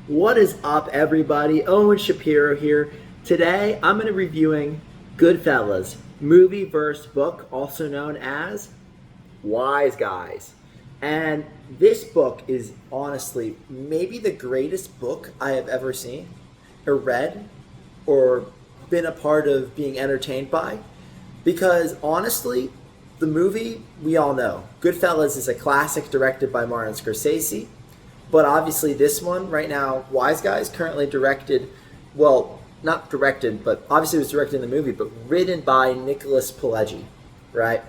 What is up, everybody? Owen Shapiro here. Today, I'm going to be reviewing Goodfellas, movie versus book, also known as Wiseguys. And this book is honestly maybe the greatest book I have ever seen, or read, or been a part of being entertained by. Because honestly, the movie we all know, Goodfellas, is a classic directed by Martin Scorsese. But obviously, this one right now, Wiseguy, is currently directed, well, not directed, but obviously it was directed in the movie, but written by Nicholas Pileggi, right?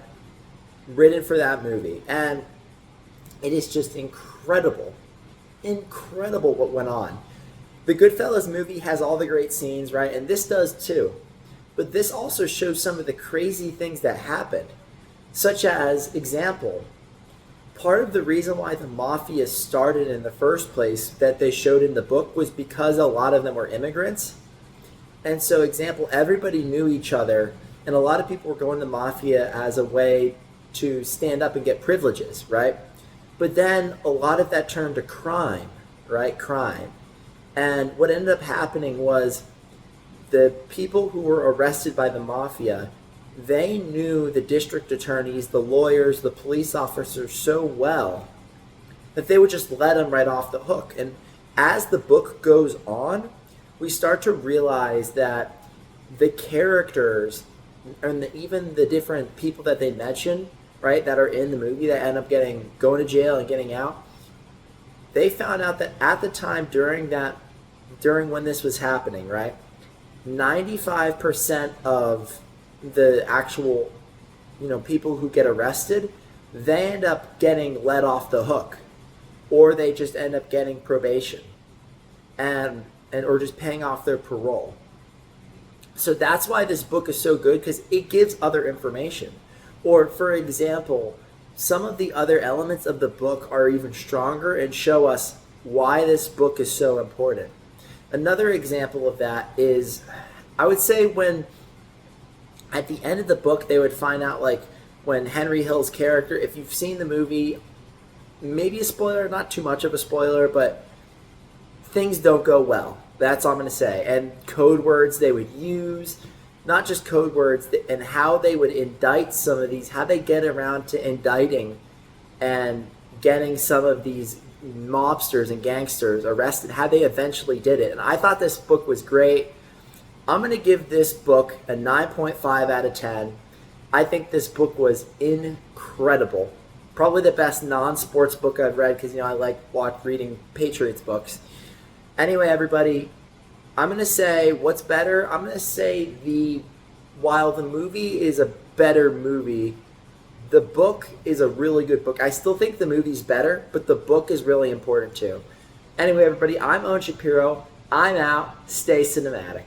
Written for that movie. And it is just incredible, incredible what went on. The Goodfellas movie has all the great scenes, right? And this does too. But this also shows some of the crazy things that happened, such as, example, part of the reason why the mafia started in the first place that they showed in the book was because a lot of them were immigrants. And so, example, everybody knew each other, and a lot of people were going to mafia as a way to stand up and get privileges, right? But then a lot of that turned to crime, right? Crime. And what ended up happening was the people who were arrested by the mafia, they knew the district attorneys, the lawyers, the police officers so well that they would just let them right off the hook. And as the book goes on, we start to realize that the characters and even the different people that they mention, right, that are in the movie that end up going to jail and getting out, they found out that at the time during when this was happening, right, 95% of the actual, people who get arrested, they end up getting let off the hook, or they just end up getting probation, and or just paying off their parole. So that's why this book is so good, because it gives other information. Or for example, some of the other elements of the book are even stronger and show us why this book is so important. Another example of that is, I would say, when at the end of the book, they would find out, like, when Henry Hill's character, if you've seen the movie, maybe a spoiler, not too much of a spoiler, but things don't go well. That's all I'm going to say. And code words they would use, not just code words, and how they would indict some of these, how they get around to indicting and getting some of these mobsters and gangsters arrested, how they eventually did it. And I thought this book was great. I'm going to give this book a 9.5 out of 10. I think this book was incredible. Probably the best non-sports book I've read, because, I like reading Patriots books. Anyway, everybody, I'm going to say what's better. I'm going to say while the movie is a better movie, the book is a really good book. I still think the movie's better, but the book is really important too. Anyway, everybody, I'm Owen Shapiro. I'm out. Stay cinematic.